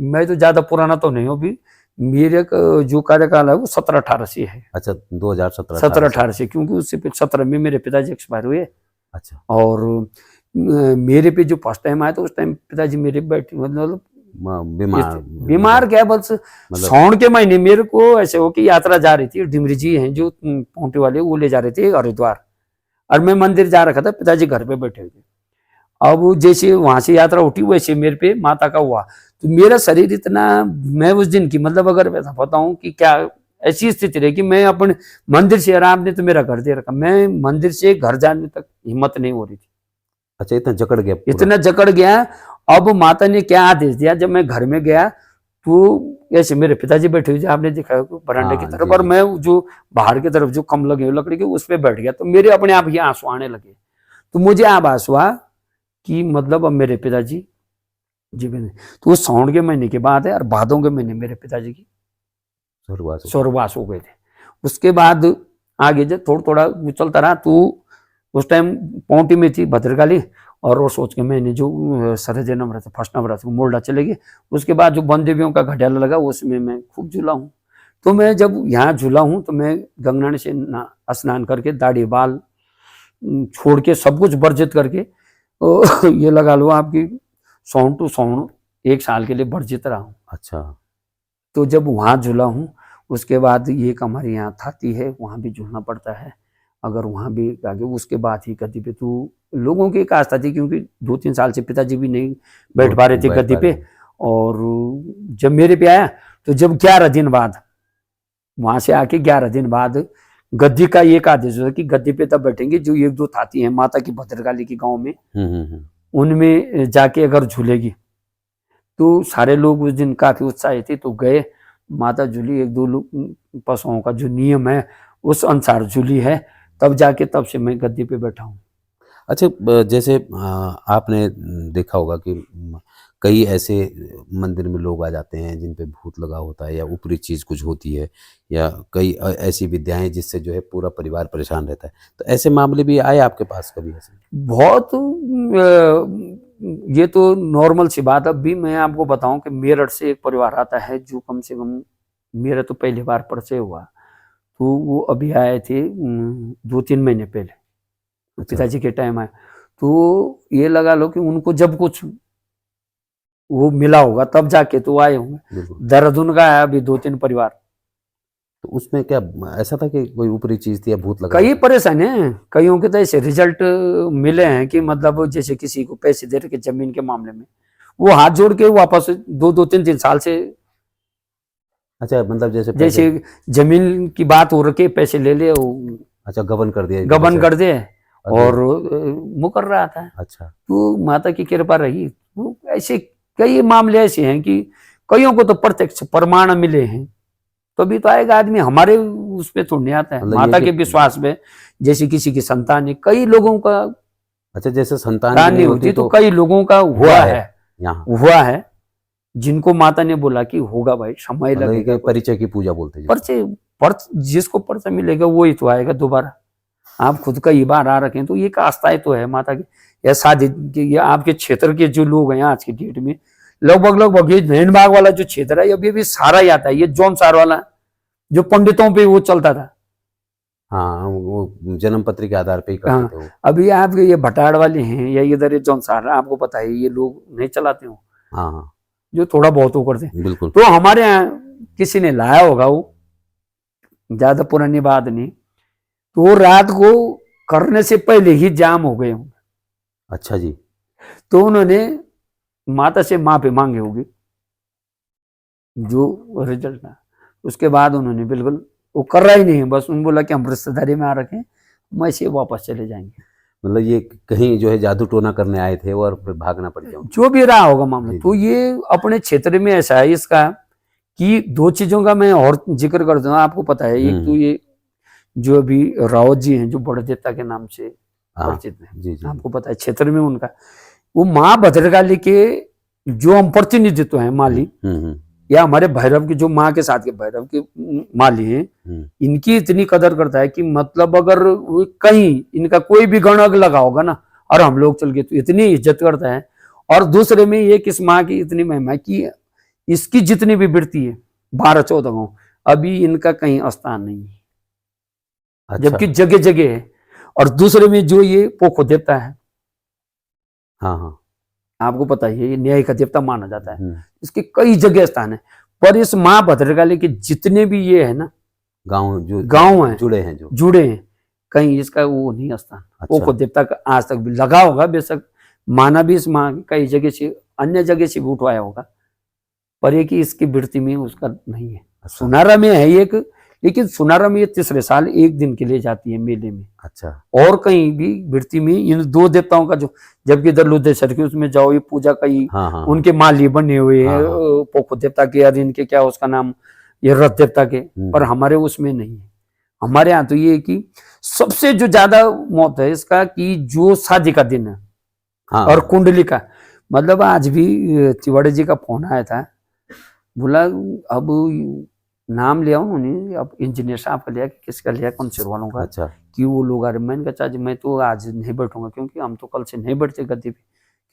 Speaker 1: मैं तो ज्यादा पुराना तो नहीं हूँ अभी, मेरे जो कार्यकाल है वो 17-18 से है।
Speaker 2: अच्छा, 2017
Speaker 1: 17-18 से, क्योंकि उससे 17 में मेरे पिताजी एक्सपायर हुए।
Speaker 2: अच्छा,
Speaker 1: और मेरे पे जो फर्स्ट टाइम आया तो उस टाइम पिताजी मेरे बैठे मतलब
Speaker 2: बीमार
Speaker 1: बीमार क्या, बस साउन के महीने मेरे को ऐसे हो कि यात्रा जा रही थी, डिमरी जी हैं जो पौंटे वाले, वो ले जा रहे थे हरिद्वार, और मैं मंदिर जा रखा था, पिताजी घर पे बैठे थे। अब जैसे वहां से यात्रा उठी वैसे मेरे पे माता का हुआ, तो मेरा शरीर इतना, मैं उस दिन की मतलब अगर वैसा बताऊं कि क्या ऐसी स्थिति रही कि मैं अपने मंदिर से, आराम ने तो मेरा घर दे रखा, मैं मंदिर से घर जाने तक हिम्मत नहीं हो रही थी।
Speaker 2: अच्छा, इतना जकड़ गया पूरा।
Speaker 1: इतना जकड़ गया। अब माता ने क्या आदेश दिया, जब मैं घर में गया तो ऐसे मेरे पिताजी बैठे हुए, आपने देखा बरामदे की तरफ,
Speaker 2: जी,
Speaker 1: और
Speaker 2: जी।
Speaker 1: मैं जो बाहर की तरफ जो कम लगे लकड़ी के उस पर बैठ गया, तो मेरे अपने आप ही आंसू आने लगे। तो मुझे आभास हुआ कि मतलब अब मेरे पिताजी जीवन, तो वो साउन के महीने के बाद है, और भादों के महीने मेरे पिताजी की स्वर्गवास हो गए थे। उसके बाद आगे जब थोड़ा थोड़ा वो चलता रहा, तो उस टाइम पौंटी में थी भद्रकाली, और वो सोच के मैंने जो सरहज नवरात्र फर्स्ट नवरात्र मोल्डा चले गए। उसके बाद जो वन देवियों का घटियाला लगा उसमें मैं खूब झूला हूँ। तो मैं जब यहाँ झूला हूँ तो मैं गंगनान से स्नान करके दाढ़ी बाल छोड़ के सब कुछ वर्जित करके ये लगा लो आपकी सौन टू सौन 1 साल के लिए वर्जित रहा हूँ।
Speaker 2: अच्छा,
Speaker 1: तो जब वहाँ झूला हूँ उसके बाद ये हमारे यहाँ थाती है, वहाँ भी झूलना पड़ता है। अगर वहाँ भी आगे उसके बाद ही गद्दी पे, तो लोगों की एक आस्था थी, क्योंकि 2-3 साल से पिताजी भी नहीं बैठ पा रहे थे गद्दी पे। और जब मेरे पे आया तो जब 11 दिन बाद वहां से आके 11 दिन बाद गद्दी का एक आदेश हुआ कि गद्दी पे तब बैठेंगे जो 1-2 थाती हैं माता की भद्रकाली की गाँव में, उनमें जाके अगर झूलेगी। तो सारे लोग उस दिन काफी उत्साहित थे, तो गए, माता झूली, 1-2 लोग पशुओं का जो नियम है उस अनुसार झूली है, तब जाके तब से मैं गद्दी पे बैठा हूँ।
Speaker 2: अच्छा, जैसे आपने देखा होगा कि कई ऐसे मंदिर में लोग आ जाते हैं जिन पे भूत लगा होता है या ऊपरी चीज़ कुछ होती है, या कई ऐसी विद्याएं जिससे जो है पूरा परिवार परेशान रहता है, तो ऐसे मामले भी आए आपके पास कभी ऐसे?
Speaker 1: बहुत ये तो नॉर्मल सी बात। अब भी मैं आपको बताऊं कि मेरठ से एक परिवार आता है जो कम से कम मेरा तो पहली बार परिचय हुआ, तो वो अभी आए थे 2-3 महीने पहले, पिताजी के टाइम आए। तो ये लगा लो कि उनको जब कुछ वो मिला होगा तब जाके तो आए होंगे। देहरादून का है अभी 2-3 परिवार।
Speaker 2: तो उसमें क्या ऐसा था कि कोई ऊपरी चीज थी या भूत लगा?
Speaker 1: कई परेशानी है, कईयों के तो ऐसे रिजल्ट मिले हैं कि मतलब जैसे किसी को पैसे दे रखे जमीन के मामले में, वो हाथ जोड़ के वापस 2-3 साल से,
Speaker 2: अच्छा, मतलब
Speaker 1: जैसे जमीन की बात हो रखी, पैसे ले ले,
Speaker 2: अच्छा, गबन कर दिया,
Speaker 1: गबन कर दे और मुकर रहा था।
Speaker 2: अच्छा,
Speaker 1: तो माता की कृपा रही। तो ऐसे कई मामले ऐसे हैं कि कईयों को तो प्रत्यक्ष प्रमाण मिले हैं, तभी तो आएगा आदमी। हमारे उस पे थोड़ी आता है, माता के विश्वास में। जैसे किसी की संतान है, कई लोगों का,
Speaker 2: अच्छा, जैसे संतान
Speaker 1: नहीं होती तो कई लोगों का हुआ है,
Speaker 2: यहाँ
Speaker 1: हुआ है, जिनको माता ने बोला कि होगा भाई, समय लगेगा।
Speaker 2: परिचय की पूजा बोलते हैं,
Speaker 1: जिसको परिचय मिलेगा वही तो आएगा दोबारा। आप खुद कई बार आ रखे हैं, तो ये आस्थाएं तो है माता की। या शादी ये आपके क्षेत्र के जो लोग हैं आज की डेट में, लगभग ये नैनबाग वाला जो क्षेत्र है अभी सारा ही आता है। ये जौनसार वाला जो पंडितों पे वो चलता था,
Speaker 2: हाँ, वो जन्म पत्री के आधार पे ही करते थे वो।
Speaker 1: अभी आपके ये भटाड़ वाले हैं या इधर ये जौनसार, आपको पता है ये लोग नहीं चलाते हो,
Speaker 2: हाँ,
Speaker 1: जो थोड़ा बहुत वो करते हैं।
Speaker 2: बिल्कुल।
Speaker 1: तो हमारे यहाँ किसी ने लाया होगा, वो ज्यादा पुरानी बात नहीं, तो वो रात को करने से पहले ही जाम हो गए होंगे।
Speaker 2: अच्छा जी।
Speaker 1: तो उन्होंने माता से माफी मांगी होगी जो रिजल्ट था। उसके बाद उन्होंने बिल्कुल वो कर रहा ही नहीं है, बस उन्होंने बोला कि हम रिश्तेदारी में आ रखे हैं, हम ऐसे वापस चले जाएंगे।
Speaker 2: मतलब ये कहीं जो है जादू टोना करने आए थे और फिर भागना पड़ गया,
Speaker 1: जो भी रहा होगा मामला। तो ये अपने क्षेत्र में ऐसा है इसका कि 2 चीजों का मैं और जिक्र कर दूंगा, आपको पता है। एक तो ये जो अभी रावत जी हैं जो बड़े देवता के नाम से परिचित हैं, आपको पता है क्षेत्र में उनका, वो माँ भद्रकाली के जो हम प्रतिनिधित्व हैं माली, या हमारे भैरव की जो माँ के साथ के भैरव के माली हैं, इनकी इतनी कदर करता है कि मतलब अगर कहीं इनका कोई भी गणक लगा होगा ना और हम लोग चल गए तो इतनी इज्जत करता है। और दूसरे में ये किस माँ की इतनी महिमा है कि इसकी जितनी भी वृत्ति है 12-14 गांव, अभी इनका कहीं स्थान नहीं है,
Speaker 2: अच्छा।
Speaker 1: जबकि जगह जगह है। और दूसरे में जो ये पोखो देवता है,
Speaker 2: हाँ हाँ।
Speaker 1: आपको पता ही है, ये न्याय का देवता माना जाता है,
Speaker 2: हम्म,
Speaker 1: इसके कई जगह स्थान है। पर इस माँ भद्रकाली के जितने भी ये है ना
Speaker 2: गांव जो
Speaker 1: गांव हैं,
Speaker 2: जुड़े हैं जो,
Speaker 1: जुड़े हैं, कहीं इसका वो नहीं स्थान।
Speaker 2: अच्छा।
Speaker 1: पोखो देवता का आज तक भी लगा होगा, बेशक माना भी इस माँ कई जगह से, अन्य जगह से भी उठवाया होगा, पर ये कि इसकी वृत्ति में उसका नहीं है।
Speaker 2: अच्छा।
Speaker 1: सुनारा में है एक, लेकिन सुनारा में ये तीसरे साल एक दिन के लिए जाती है मेले में,
Speaker 2: अच्छा।
Speaker 1: और कहीं भी वृत्ति में इन दो देवताओं का जो, जबकि इधर लुद्धेश्वर की उसमें जाओ, ये पूजा कई
Speaker 2: हाँ हाँ।
Speaker 1: उनके माली बने हुए हैं,
Speaker 2: हाँ, हाँ।
Speaker 1: पोखो देवता के, या इनके क्या उसका नाम, ये रथ देवता के, पर हमारे उसमें नहीं है। हमारे यहाँ तो ये है कि सबसे जो ज्यादा मौत है इसका कि जो शादी का दिन है,
Speaker 2: हाँ।
Speaker 1: और कुंडली का, मतलब आज भी तिवाड़ी जी का फोन आया था, बोला अब नाम लिया उन्होंने, अब इंजीनियर साहब का लिया कि किसका लिया, कौनसर वालों का,
Speaker 2: अच्छा।
Speaker 1: कि वो लोग आ रहे। मैंने कहा चाची मैं तो आज नहीं बैठूंगा, क्योंकि हम तो कल से नहीं बैठते गद्दी पे।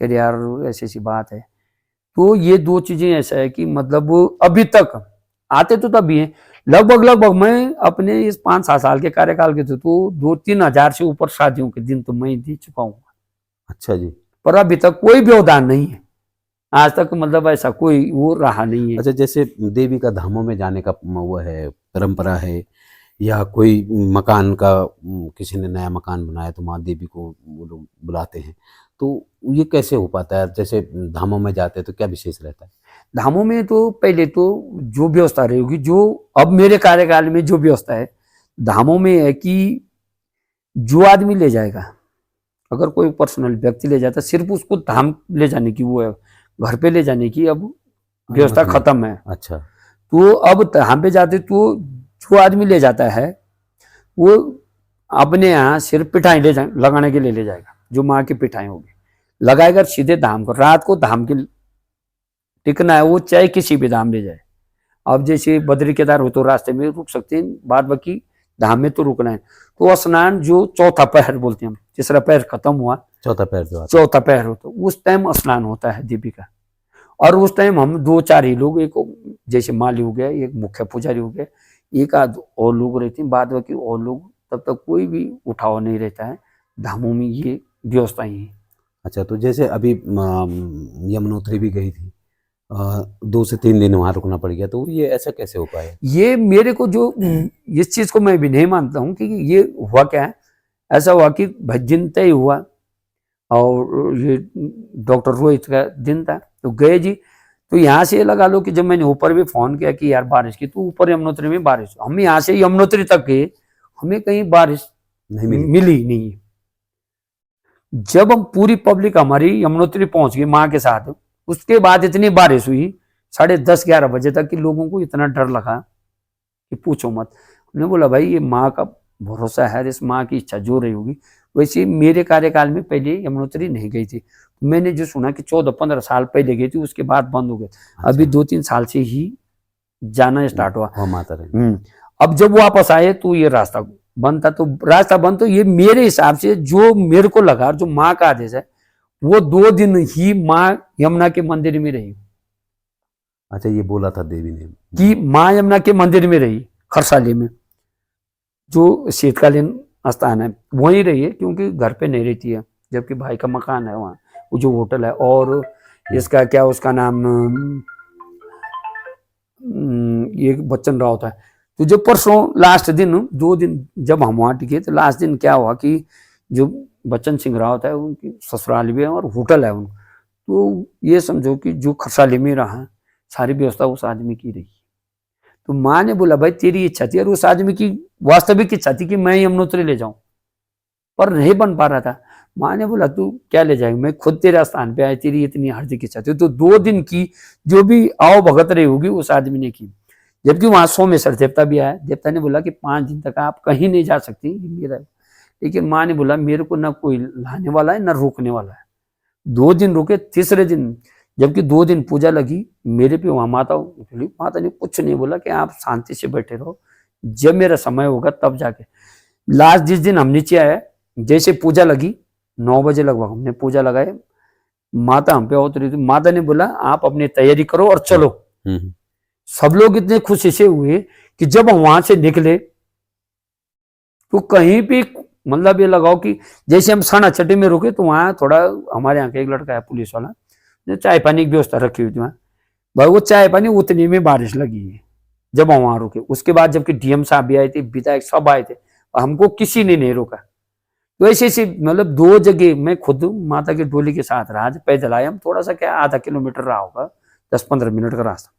Speaker 1: कह रहे यार ऐसी सी बात है। तो ये दो चीजें ऐसा है कि मतलब अभी तक आते तो तभी है, लगभग मैं अपने इस 5-7 साल के कार्यकाल के थे तो 2-3 हजार से ऊपर शादियों के दिन तो मैं दे चुका हूँ,
Speaker 2: अच्छा जी।
Speaker 1: पर अभी तक कोई व्यवधान नहीं है, आज तक मतलब ऐसा कोई वो रहा नहीं है।
Speaker 2: अच्छा, जैसे देवी का धामों में जाने का वो है, परंपरा है, या कोई मकान का किसी ने नया मकान बनाया तो माँ देवी को वो लोग बुलाते हैं, तो ये कैसे हो पाता है? जैसे धामों में जाते हैं तो क्या विशेष रहता है?
Speaker 1: धामों में तो पहले तो जो व्यवस्था रहेगी, जो अब मेरे कार्यकाल में जो व्यवस्था है धामों में है कि जो आदमी ले जाएगा, अगर कोई पर्सनल व्यक्ति ले जाता है, सिर्फ उसको धाम ले जाने की वो है, घर पे ले जाने की अब व्यवस्था
Speaker 2: अनुमति नहीं।
Speaker 1: खत्म है।
Speaker 2: अच्छा।
Speaker 1: तो अब धाम पे जाते तो जो आदमी ले जाता है वो अपने यहाँ सिर्फ पिठाई लगाने के लिए ले जाएगा, जो माँ की पिठाई होगी लगाएगा, सीधे धाम को, रात को धाम के टिकना है, वो चाहे किसी भी धाम ले जाए। अब जैसे बद्री केदार हो तो रास्ते में रुक सकते हैं, बाद बाकी धाम में तो रुकना है। तो स्नान जो चौथा पहर बोलते हैं हम, तीसरा पहर खत्म हुआ,
Speaker 2: चौथा पैर जो आता
Speaker 1: चौथा पहर होता है, उस टाइम स्नान होता है देवी का। और उस टाइम हम 2-4 ही लोग, एक जैसे माली हो गया, एक मुख्य पुजारी हो गया, एक आध और लोग रहते हैं, बाद बाकी और लोग, तब तक कोई भी उठाव नहीं रहता है। धामों में ये व्यवस्था ही है।
Speaker 2: अच्छा, तो जैसे अभी यमुनोत्री भी गई थी, 2 से 3 दिन वहां रुकना पड़ गया, तो ये ऐसा कैसे हो पाया?
Speaker 1: ये मेरे को जो इस चीज को मैं भी नहीं मानता हूँ कि ये हुआ क्या है। ऐसा हुआ कि भजन तय हुआ और ये डॉक्टर रोहित का दिन था, तो गए जी। तो यहाँ से लगा लो कि जब मैंने ऊपर भी फोन किया कि यार बारिश की, तो ऊपर यमुनोत्री में बारिश, हम यहाँ से यमुनोत्री तक गए, हमें कहीं बारिश
Speaker 2: नहीं मिली।
Speaker 1: मिली नहीं। जब हम पूरी पब्लिक हमारी यमुनोत्री पहुंच गई माँ के साथ, उसके बाद इतनी बारिश हुई 10:30-11 बजे तक कि लोगों को इतना डर लगा कि पूछो मत। हमने बोला भाई ये माँ का भरोसा है, इस माँ की इच्छा जो रही होगी। वैसे मेरे कार्यकाल में पहले यमुनोत्री नहीं गई थी, मैंने जो सुना कि 14-15 साल पहले गई थी, उसके बाद बंद हो गए। अभी 2-3 साल से ही जाना स्टार्ट हुआ।
Speaker 2: हाँ, माता रानी।
Speaker 1: अब जब वापस आए तो ये रास्ता बंद था, तो रास्ता बंद, तो ये मेरे हिसाब से जो मेरे को लगा, जो माँ का आदेश है, वो 2 दिन ही माँ यमुना के मंदिर में रही।
Speaker 2: अच्छा, ये बोला था देवी ने
Speaker 1: कि माँ यमुना के मंदिर में रही, खरसाली में जो शीतकालीन स्थान है वहीं रही है, क्योंकि घर पे नहीं रहती है, जबकि भाई का मकान है वहाँ, वो जो होटल है। और इसका क्या उसका नाम, ये बच्चन राव था। तो जो परसों लास्ट दिन 2 दिन जब हम वहाँ टिके, तो लास्ट दिन क्या हुआ कि जो बच्चन सिंह रावत है उनकी ससुराल भी है और होटल है उनका, तो ये समझो कि जो खरसाली में रहा सारी व्यवस्था उस आदमी की रही। तो माँ ने बोला भाई तेरी इच्छा थी, और उस आदमी की वास्तविक इच्छा थी कि मैं यमुनोत्री ले जाऊं, पर नहीं बन पा रहा था। माँ ने बोला तू क्या ले जाएगा, मैं खुद तेरे स्थान पे आया, तेरी इतनी हार्दिक इच्छा थी। तो 2 दिन की जो भी आओ भगत रही होगी उस आदमी ने की। जबकि वहां सोमेश्वर देवता भी आया, देवता ने बोला कि 5 दिन तक आप कहीं नहीं जा सकती, मेरा। लेकिन माँ ने बोला मेरे को ना कोई लाने वाला है ना रोकने वाला है। 2 दिन रुके, तीसरे दिन जबकि 2 दिन पूजा लगी मेरे पे, वहां माता ने कुछ नहीं बोला कि आप शांति से बैठे रहो, जब मेरा समय होगा तब जाके। लास्ट जिस दिन हम नीचे आए, जैसे पूजा लगी 9 बजे लगभग हमने पूजा लगाए, माता हम पे उतरी थी। माता ने बोला आप अपनी तैयारी करो और चलो। सब लोग इतने खुश से हुए कि जब हम वहां से निकले तो कहीं भी मतलब ये लगाओ कि जैसे हम सना चट्टी में रुके तो वहां थोड़ा हमारे यहाँ का एक लड़का है पुलिस वाला, जो चाय पानी की व्यवस्था रखी हुई थी वहां, भाई वो चाय पानी उतनी में बारिश लगी है जब हम वहां रुके। उसके बाद जबकि डीएम साहब भी आए थे, विधायक सब आए थे, हमको किसी ने नहीं रोका। तो ऐसे ऐसे मतलब 2 जगह मैं खुद माता की डोली के साथ रहा, पैदल आए हम, थोड़ा सा क्या आधा किलोमीटर रहा होगा, 10-15 मिनट का रास्ता।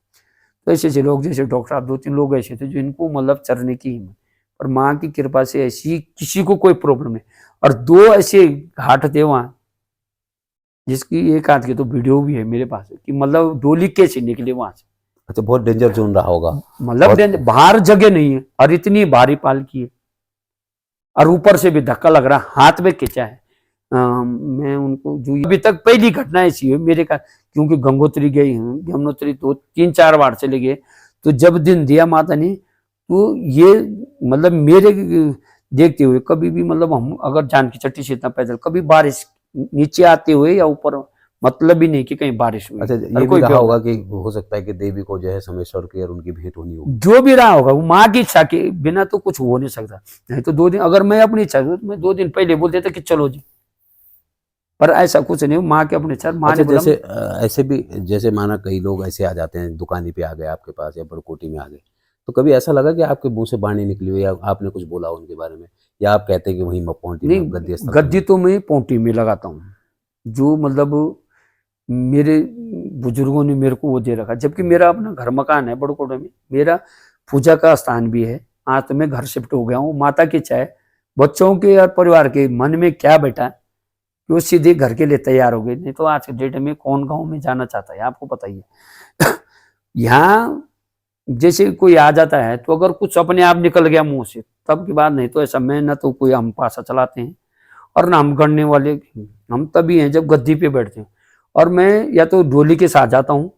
Speaker 1: तो ऐसे ऐसे लोग, जैसे डॉक्टर साहब 2-3 लोग ऐसे थे जो इनको मतलब चरने की हिम्मत, और माँ की कृपा से ऐसी किसी को कोई प्रॉब्लम नहीं। और 2 ऐसे घाट थे वहां जिसकी एक आध की तो वीडियो भी है मेरे पास कि मतलब डोली कैसे निकले वहां से।
Speaker 2: अच्छा, बहुत डेंजर जोन रहा होगा।
Speaker 1: मतलब बाहर जगह नहीं है और इतनी भारी पालकी है और ऊपर से भी धक्का लग रहा, हाथ में खींचा है। मैं उनको जो अभी तक पहली घटना ऐसी है मेरे का, क्योंकि गंगोत्री गई हूँ, यमुनोत्री तो 3-4 बार चले गए। तो जब दिन दिया माता ने, तो ये मतलब मेरे देखते हुए कभी भी मतलब हम अगर जानकी चट्टी से इतना पैदल कभी बारिश नीचे आते हुए या ऊपर, मतलब ही नहीं कि कहीं बारिश हुई।
Speaker 2: अच्छा, ये भी रहा होगा कि हो सकता है कि देवी को जो है समेश्वर की और उनकी भेंट होनी होगी।
Speaker 1: जो भी रहा होगा वो माँ की इच्छा के बिना तो कुछ हो नहीं सकता। नहीं तो 2 दिन अगर मैं अपनी इच्छा तो मैं 2 दिन पहले बोल देता कि चलो जी, पर ऐसा कुछ नहीं, माँ के अपने इच्छा। माँ
Speaker 2: अच्छा,
Speaker 1: ने बोला
Speaker 2: जैसे ऐसे भी, जैसे माना कई लोग ऐसे आ जाते हैं, दुकानी पे आ गए आपके पास या बड़कोटी में आ गए, तो कभी ऐसा लगा कि आपके मुंह से वाणी निकली हो या आपने कुछ बोला उनके बारे में, या आप कहते हैं कि वहीं पहुंची में
Speaker 1: नहीं,
Speaker 2: गद्दी स्थल
Speaker 1: गद्दी तो मैं पोंटी में लगाता हूँ, जो मतलब मेरे बुजुर्गों ने मेरे को वो दे रखा। जबकि मेरा अपना घर मकान है बड़कोटे में, मेरा पूजा का स्थान भी है। आज तो मैं घर शिफ्ट हो गया हूँ, माता की इच्छा है, बच्चों के और परिवार के मन में क्या बैठा कि वो सीधे घर के लिए तैयार हो गए। नहीं तो आज के डेट में कौन गाँव में जाना चाहता है, आपको पता ही है। यहाँ जैसे कोई आ जाता है तो अगर कुछ अपने आप निकल गया मुंह से तब की बात, नहीं तो ऐसा मैं ना तो कोई हम पासा चलाते हैं और ना हम गढ़ने वाले। हम तभी हैं जब गद्दी पे बैठते हैं, और मैं या तो डोली के साथ जाता हूँ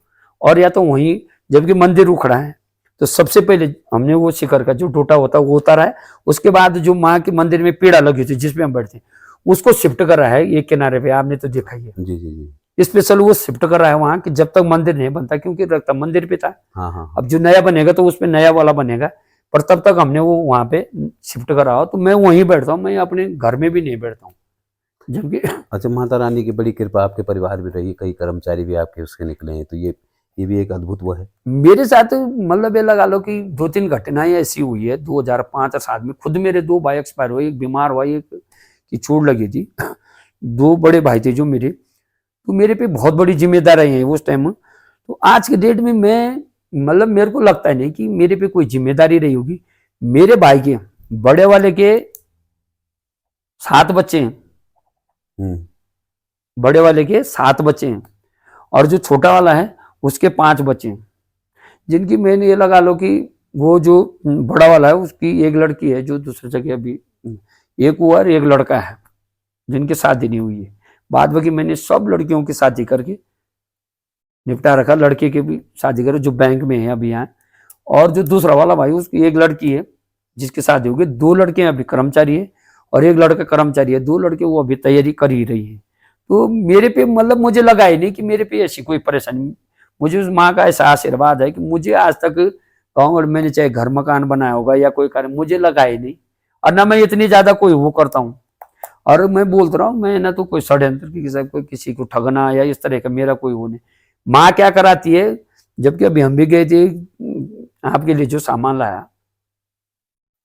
Speaker 1: और या तो वहीं, जबकि मंदिर उखड़ा है तो सबसे पहले हमने वो शिखर का जो टोटा होता है वो उतारा है। उसके बाद जो माँ के मंदिर में पीड़ा लगी थी जिसपे हम बैठते हैं उसको शिफ्ट कर रहा है एक किनारे पे, आपने तो देखा ही है।
Speaker 2: जी जी जी।
Speaker 1: स्पेशल वो शिफ्ट कर रहा है वहां कि जब तक मंदिर नहीं बनता, क्योंकि रखता मंदिर पे था।
Speaker 2: हाँ हाँ।
Speaker 1: अब जो नया बनेगा तो उसपे नया वाला बनेगा, पर तब तक हमने वो वहां पे शिफ्ट करा हो तो मैं वहीं बैठता हूँ, मैं अपने घर में भी नहीं बैठता हूँ जबकि।
Speaker 2: अच्छा, माता रानी की बड़ी कृपा आपके परिवार भी रही, कई कर्मचारी भी आपके उसके निकले हैं, तो ये भी एक अद्भुत वो है।
Speaker 1: मेरे साथ मतलब ये लगा लो कि 2-3 घटनाएं ऐसी हुई है 2005 और 7 में। खुद मेरे 2 भाई एक्सपायर हुए, एक बीमार हुआ, एक की चोट लगी थी। 2 बड़े भाई थे जो मेरे, तो मेरे पे बहुत बड़ी जिम्मेदारी है उस टाइम। तो आज के डेट में मैं मतलब मेरे को लगता है नहीं कि मेरे पे कोई जिम्मेदारी रही होगी। मेरे भाई के बड़े वाले के 7 बच्चे हैं, बड़े वाले के 7 बच्चे हैं, और जो छोटा वाला है उसके 5 बच्चे हैं, जिनकी मैंने ये लगा लो कि वो जो बड़ा वाला है उसकी एक लड़की है जो दूसरी जगह अभी, एक हुआ और एक लड़का है जिनकी शादी नहीं हुई है। बाद बाकी मैंने सब लड़कियों की शादी करके निपटा रखा, लड़के की भी शादी करे जो बैंक में है अभी यहाँ। और जो दूसरा वाला भाई उसकी एक लड़की है जिसकी शादी होगी, 2 लड़के अभी कर्मचारी है और एक लड़का कर्मचारी है, 2 लड़के वो अभी तैयारी कर ही रही है। तो मेरे पे मतलब मुझे लगा ही नहीं कि मेरे पे ऐसी कोई परेशानी। मुझे उस माँ का ऐसा आशीर्वाद है कि मुझे आज तक गाँव में मैंने चाहे घर मकान बनाया होगा या कोई कार्य मुझे लगा ही नहीं, और ना मैं इतनी ज्यादा कोई वो करता हूँ। और मैं बोलता रहा हूँ, मैं ना तो कोई षड्यंत्र की कोई किसी को ठगना या इस तरह का मेरा कोई वो नहीं। माँ क्या कराती है, जबकि अभी हम भी गए थे आपके लिए जो सामान लाया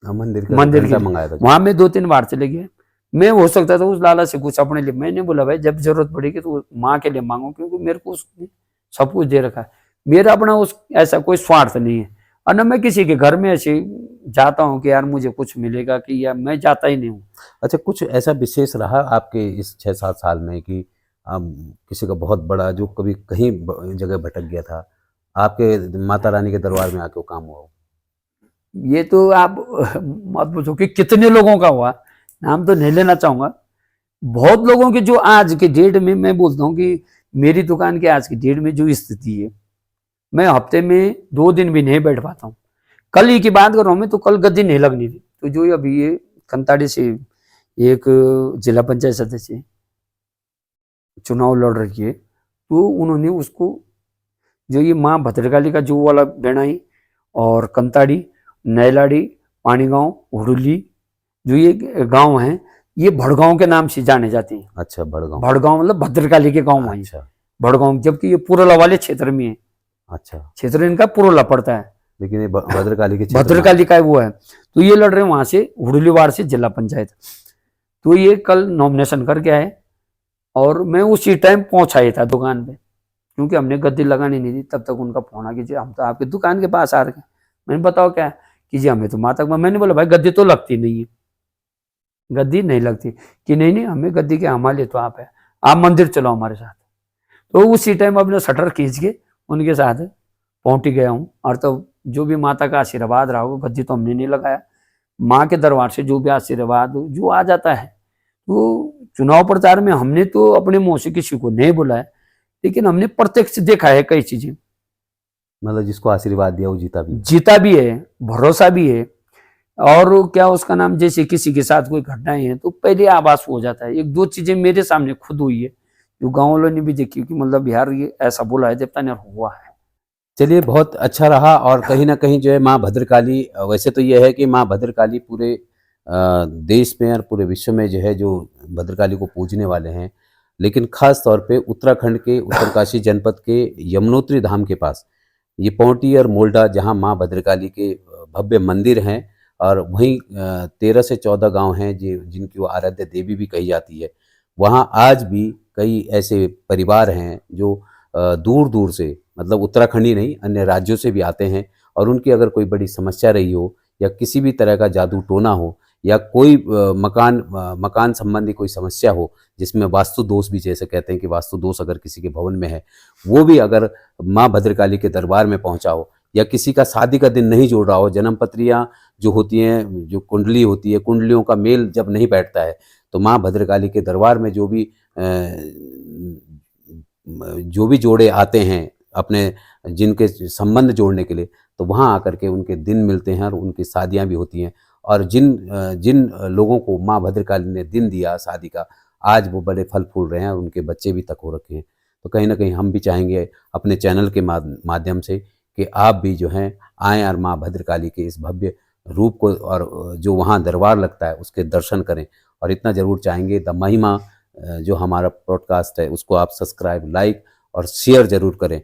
Speaker 2: मंदिर
Speaker 1: मंदिर के
Speaker 2: मंगाया था,
Speaker 1: वहां में 2-3 बार चले गए। मैं हो सकता था उस लाला से कुछ अपने लिए, मैंने बोला भाई जब जरूरत पड़ेगी तो माँ के लिए मांगो, क्योंकि मेरे को उसने सब कुछ दे रखा है। मेरा अपना उस ऐसा कोई स्वार्थ नहीं है, और न मैं किसी के घर में ऐसे जाता हूँ कि यार मुझे कुछ मिलेगा कि, या मैं जाता ही नहीं हूँ।
Speaker 2: अच्छा, कुछ ऐसा विशेष रहा आपके इस 6-7 साल में कि किसी का बहुत बड़ा जो कभी कहीं जगह भटक गया था, आपके माता रानी के दरबार में आके वो काम हुआ हो?
Speaker 1: ये तो आप मत पूछो कि कितने लोगों का हुआ, नाम तो नहीं लेना चाहूंगा। बहुत लोगों की जो आज के डेट में मैं बोलता हूँ कि मेरी दुकान के आज की डेट में जो स्थिति है, मैं हफ्ते में 2 दिन भी नहीं बैठ पाता हूँ। कल ही की बात कर रहा हूँ मैं, तो कल गद्दी नहीं लगनी थी, तो जो अभी ये कंताड़ी से एक जिला पंचायत सदस्य चुनाव लड़ रही है, तो उन्होंने उसको जो ये माँ भद्रकाली का जो वाला बेणाई और कंताड़ी, नैलाड़ी, पानीगांव, हुडुली, जो ये गांव हैं, ये भड़गांव के नाम से जाने जाते हैं।
Speaker 2: अच्छा, भड़गांव।
Speaker 1: भड़गांव मतलब भद्रकाली के गांव हैं।
Speaker 2: अच्छा
Speaker 1: भड़गांव, जबकि ये पुरोला वाले क्षेत्र में है।
Speaker 2: अच्छा,
Speaker 1: क्षेत्र इनका पुरोला पड़ता है,
Speaker 2: लेकिन ये भद्रकाली के क्षेत्र में
Speaker 1: भद्रकाली का वो है। तो ये लड़ रहे हैं वहां से हुडुली वार्ड से जिला पंचायत। तो ये कल नॉमिनेशन करके आए और मैं उसी टाइम पहुंचाया था दुकान पे, क्योंकि हमने गद्दी लगानी नहीं थी। तब तक उनका फोन आ गया, हम तो आपकी दुकान के पास आ रहे हैं। मैंने बताओ क्या कि जी हमें तो माता का, मैंने बोला भाई गद्दी तो लगती नहीं है, गद्दी नहीं लगती। कि नहीं नहीं हमें गद्दी के हमारे तो आप है, आप मंदिर चलो हमारे साथ। तो उसी टाइम अपने शटर खींच के उनके साथ पहुंच गया हूँ। और तो जो भी माता का आशीर्वाद रहा होगा, गद्दी तो हमने नहीं लगाया, माँ के दरबार से जो भी आशीर्वाद जो आ जाता है। तो चुनाव प्रचार में हमने तो अपने मुंह से किसी को नहीं बुलाया, लेकिन हमने प्रत्यक्ष देखा है कई चीजें।
Speaker 2: मतलब जिसको आशीर्वाद दिया वो
Speaker 1: जीता भी है, भरोसा भी है। और क्या उसका नाम, जैसे किसी के साथ कोई घटनाएं हैं तो पहले आभास हो जाता है। एक दो चीजें मेरे सामने खुद हुई है, जो गाँव वालों ने भी देखी कि मतलब यार ये ऐसा बोला है देवता ने, हुआ है।
Speaker 2: चलिए, बहुत अच्छा रहा। और कहीं ना कहीं जो है माँ भद्रकाली, वैसे तो ये है कि माँ भद्रकाली पूरे देश में और पूरे विश्व में जो है जो भद्रकाली को पूजने वाले हैं, लेकिन खास तौर पे उत्तराखंड के उत्तरकाशी जनपद के यमुनोत्री धाम के पास ये पौंटी और मोल्डा, जहाँ माँ भद्रकाली के भव्य मंदिर हैं, और वहीं 13 से 14 गांव हैं जिनकी वो आराध्य देवी भी कही जाती है। वहाँ आज भी कई ऐसे परिवार हैं जो दूर दूर से, मतलब उत्तराखंड ही नहीं अन्य राज्यों से भी आते हैं, और उनकी अगर कोई बड़ी समस्या रही हो या किसी भी तरह का जादू टोना हो या कोई मकान संबंधी कोई समस्या हो, जिसमें वास्तु दोष भी, जैसे कहते हैं कि वास्तु दोष अगर किसी के भवन में है, वो भी अगर माँ भद्रकाली के दरबार में पहुंचा हो, या किसी का शादी का दिन नहीं जोड़ रहा हो, जन्म पत्रियाँ जो होती हैं, जो कुंडली होती है, कुंडलियों का मेल जब नहीं बैठता है, तो माँ भद्रकाली के दरबार में जो भी जोड़े आते हैं अपने, जिनके संबंध जोड़ने के लिए, तो वहाँ आकर के उनके दिन मिलते हैं और उनकी शादियाँ भी होती हैं। और जिन लोगों को माँ भद्रकाली ने दिन दिया शादी का, आज वो बड़े फल फूल रहे हैं और उनके बच्चे भी तक हो रखे हैं। तो कहीं ना कहीं हम भी चाहेंगे अपने चैनल के माध्यम से कि आप भी जो हैं आएँ और माँ भद्रकाली के इस भव्य रूप को, और जो वहाँ दरबार लगता है उसके दर्शन करें। और इतना ज़रूर चाहेंगे, द महिमा जो हमारा पॉडकास्ट है उसको आप सब्सक्राइब, लाइक और शेयर ज़रूर करें,